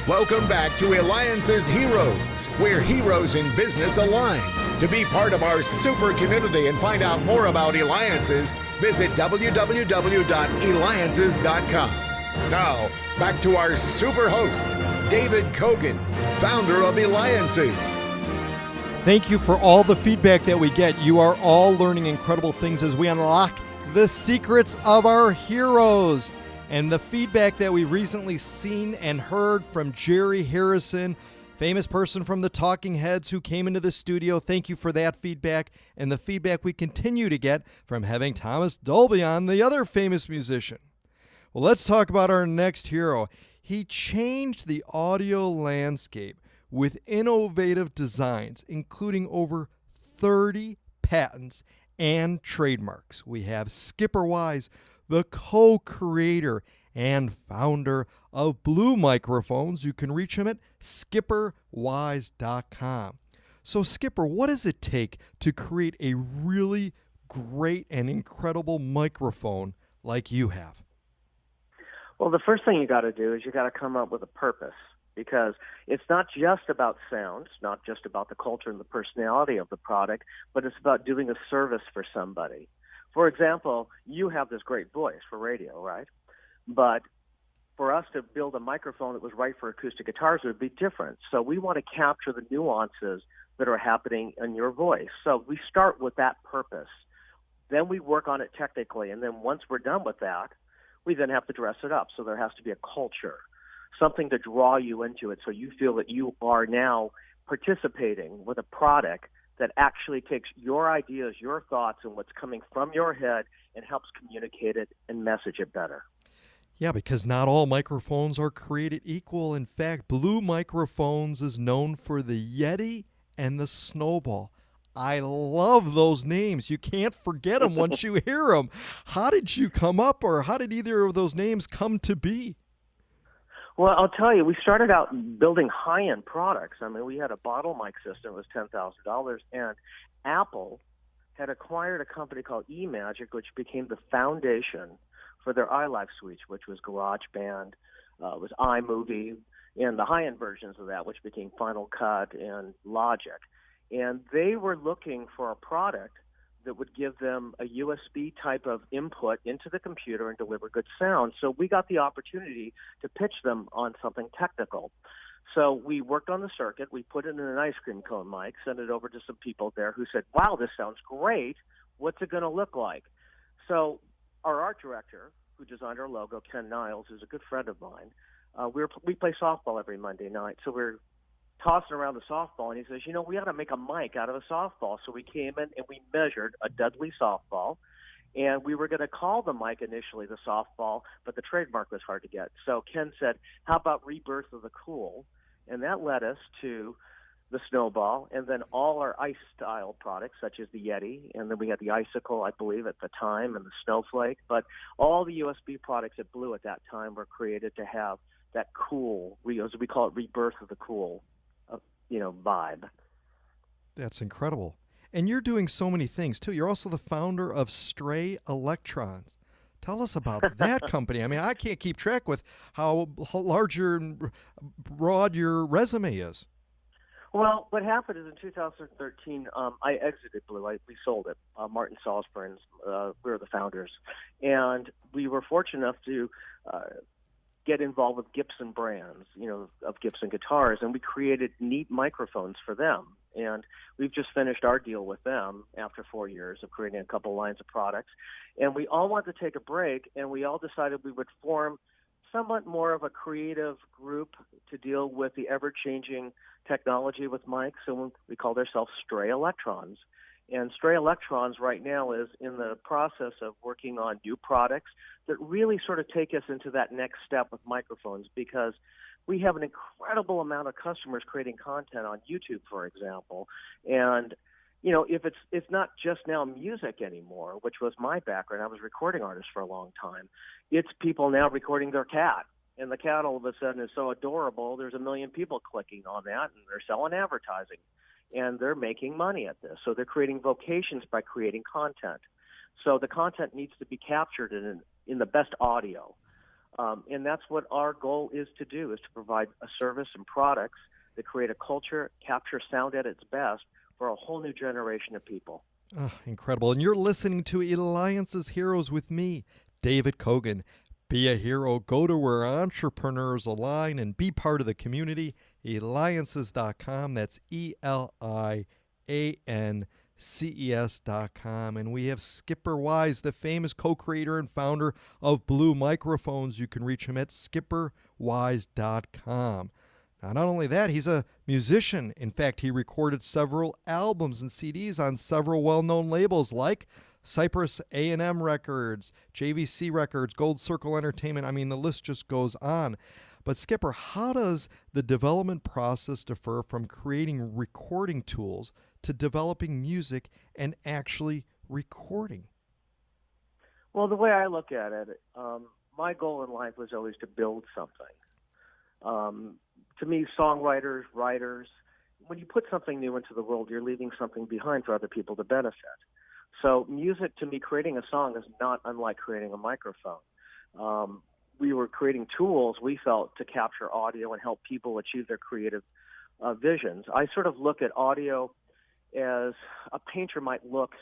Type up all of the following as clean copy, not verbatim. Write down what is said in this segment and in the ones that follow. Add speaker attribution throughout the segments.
Speaker 1: Welcome back to Eliances Heroes, where heroes in business align. To be part of our super community and find out more about Eliances, visit www.Eliances.com. Now, back to our super host, David Kogan, founder of Eliances.
Speaker 2: Thank you for all the feedback that we get. You are all learning incredible things as we unlock the secrets of our heroes. And the feedback that we've recently seen and heard from Jerry Harrison, famous person from the Talking Heads who came into the studio. Thank you for that feedback. And the feedback we continue to get from having Thomas Dolby on, the other famous musician. Well, let's talk about our next hero. He changed the audio landscape with innovative designs, including over 30 patents and trademarks. We have Skipper Wise, the co-creator and founder of Blue Microphones. You can reach him at skipperwise.com. So, Skipper, what does it take to create a really great and incredible microphone like you have?
Speaker 3: Well, the first thing you got to do is you got to come up with a purpose, because it's not just about sound, it's not just about the culture and the personality of the product, but it's about doing a service for somebody. For example, you have this great voice for radio, right? But for us to build a microphone that was right for acoustic guitars would be different. So we want to capture the nuances that are happening in your voice. So we start with that purpose. Then we work on it technically. And then once we're done with that, we then have to dress it up. So there has to be a culture, something to draw you into it so you feel that you are now participating with a product that actually takes your ideas, your thoughts, and what's coming from your head and helps communicate it and message it better.
Speaker 2: Yeah, because not all microphones are created equal. In fact, Blue Microphones is known for the Yeti and the Snowball. I love those names. You can't forget them once you hear them. How did you come up, or how did either of those names come to be?
Speaker 3: Well, I'll tell you, we started out building high-end products. I mean, we had a bottle mic system. It was $10,000. And Apple had acquired a company called eMagic, which became the foundation for their iLife suite, which was GarageBand, was iMovie, and the high-end versions of that, which became Final Cut and Logic. And they were looking for a product that would give them a USB type of input into the computer and deliver good sound. So we got the opportunity to pitch them on something technical. So we worked on the circuit. We put it in an ice cream cone mic, sent it over to some people there who said, wow, this sounds great. What's it going to look like? So our art director, who designed our logo, Ken Niles, is a good friend of mine. We play softball every Monday night. So we're tossing around the softball, and he says, we ought to make a mic out of a softball. So we came in and we measured a Dudley softball, and we were going to call the mic initially the softball, but the trademark was hard to get. So Ken said, how about Rebirth of the Cool? And that led us to the Snowball, and then all our ice-style products, such as the Yeti, and then we had the Icicle, I believe, at the time, and the Snowflake. But all the USB products at Blue at that time were created to have that cool, as we call it, Rebirth of the Cool, vibe.
Speaker 2: That's incredible. And you're doing so many things, too. You're also the founder of Stray Electrons. Tell us about that company. I mean, I can't keep track with how large and broad your resume is.
Speaker 3: Well, what happened is in 2013, I exited Blue. We sold it. Martin Salisbury, we were the founders. And we were fortunate enough to get involved with Gibson brands, of Gibson guitars, and we created neat microphones for them. And we've just finished our deal with them after 4 years of creating a couple lines of products. And we all wanted to take a break, and we all decided we would form somewhat more of a creative group to deal with the ever-changing technology with mics. So we called ourselves Stray Electrons. And Stray Electrons right now is in the process of working on new products that really sort of take us into that next step with microphones, because we have an incredible amount of customers creating content on YouTube, for example. And, if it's not just now music anymore, which was my background. I was a recording artist for a long time. It's people now recording their cat. And the cat all of a sudden is so adorable, there's 1 million people clicking on that, and they're selling advertising. And they're making money at this. So they're creating vocations by creating content. So the content needs to be captured in the best audio. And that's what our goal is to do, is to provide a service and products that create a culture, capture sound at its best for a whole new generation of people.
Speaker 2: Oh, incredible. And you're listening to Eliances Heroes with me, David Kogan. Be a hero. Go to where entrepreneurs align and be part of the community. Eliances.com. That's ELIANCES.com. And we have Skipper Wise, the famous co-creator and founder of Blue Microphones. You can reach him at skipperwise.com. Now, not only that, he's a musician. In fact, he recorded several albums and CDs on several well-known labels like Cypress A&M Records, JVC Records, Gold Circle Entertainment. I mean, the list just goes on. But Skipper, how does the development process differ from creating recording tools to developing music and actually recording?
Speaker 3: Well, the way I look at it, my goal in life was always to build something. To me, songwriters, writers, when you put something new into the world, you're leaving something behind for other people to benefit. So music, to me, creating a song is not unlike creating a microphone. We were creating tools, we felt, to capture audio and help people achieve their creative visions. I sort of look at audio as a painter might look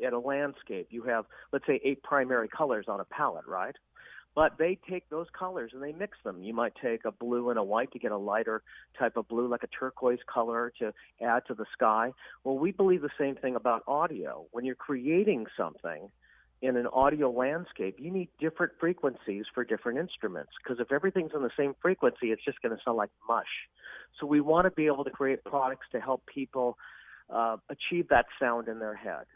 Speaker 3: at a landscape. You have, let's say, 8 primary colors on a palette, right? But they take those colors and they mix them. You might take a blue and a white to get a lighter type of blue, like a turquoise color, to add to the sky. Well, we believe the same thing about audio. When you're creating something in an audio landscape, you need different frequencies for different instruments, because if everything's on the same frequency, it's just going to sound like mush. So we want to be able to create products to help people achieve that sound in their head.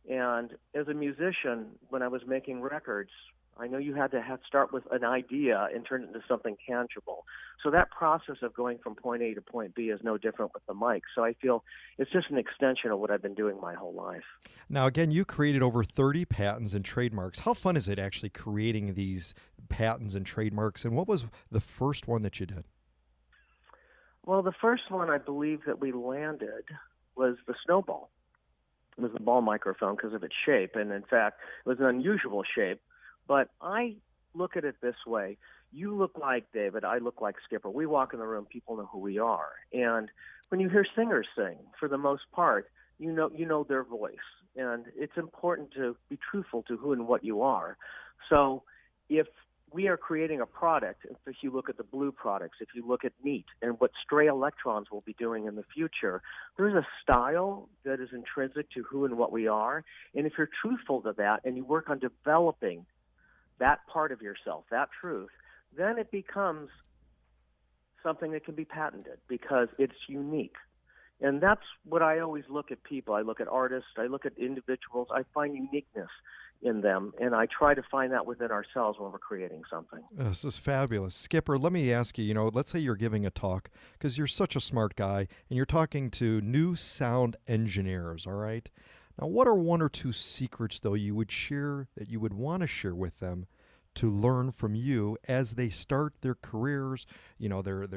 Speaker 3: And as a musician, when I was making records, I know you had to start with an idea and turn it into something tangible. So that process of going from point A to point B is no different with the mic. So I feel it's just an extension of what I've been doing my whole life.
Speaker 2: Now, again, you created over 30 patents and trademarks. How fun is it actually creating these patents and trademarks? And what was the first one that you did?
Speaker 3: Well, the first one I believe that we landed was the snowball. It was the ball microphone because of its shape. And in fact, it was an unusual shape. But I look at it this way. You look like David, I look like Skipper. We walk in the room, people know who we are. And when you hear singers sing, for the most part, you know their voice. And it's important to be truthful to who and what you are. So if we are creating a product, if you look at the Blue products, if you look at Neat and what Stray Electrons will be doing in the future, there's a style that is intrinsic to who and what we are. And if you're truthful to that and you work on developing that part of yourself, that truth, then it becomes something that can be patented because it's unique. And that's what I always look at people. I look at artists, I look at individuals, I find uniqueness in them, and I try to find that within ourselves when we're creating something.
Speaker 2: This is fabulous. Skipper, let me ask you, let's say you're giving a talk, because you're such a smart guy, and you're talking to new sound engineers, all right? Now, what are 1 or 2 secrets, though, you would share that you would want to share with them to learn from you as they start their careers? They're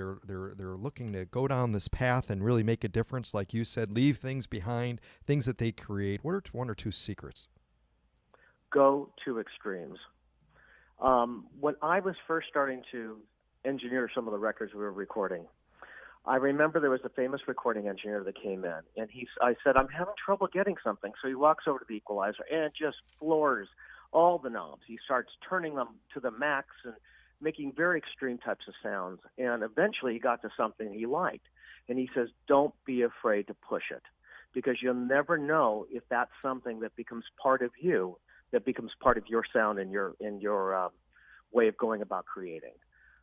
Speaker 2: looking to go down this path and really make a difference, like you said, leave things behind, things that they create. What are 1 or 2 secrets?
Speaker 3: Go to extremes. When I was first starting to engineer some of the records we were recording, I remember there was a famous recording engineer that came in, and I said, I'm having trouble getting something. So he walks over to the equalizer and just floors all the knobs. He starts turning them to the max and making very extreme types of sounds. And eventually he got to something he liked. And he says, don't be afraid to push it, because you'll never know if that's something that becomes part of you, that becomes part of your sound and your way of going about creating.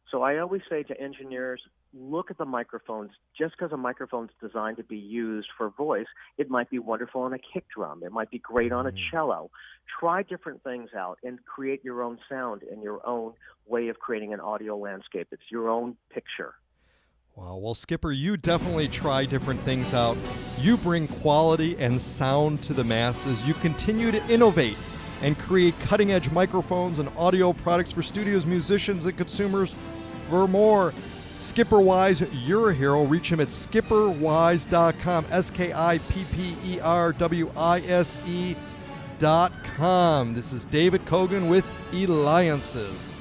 Speaker 3: So I always say to engineers, look at the microphones. Just because a microphone's designed to be used for voice, it might be wonderful on a kick drum. It might be great on a cello. Try different things out and create your own sound and your own way of creating an audio landscape. It's your own picture.
Speaker 2: Wow. Well, Skipper, you definitely try different things out. You bring quality and sound to the masses. You continue to innovate and create cutting-edge microphones and audio products for studios, musicians, and consumers. For more, Skipper Wise, you're a hero. Reach him at skipperwise.com, skipperwise.com. This is David Kogan with Eliances.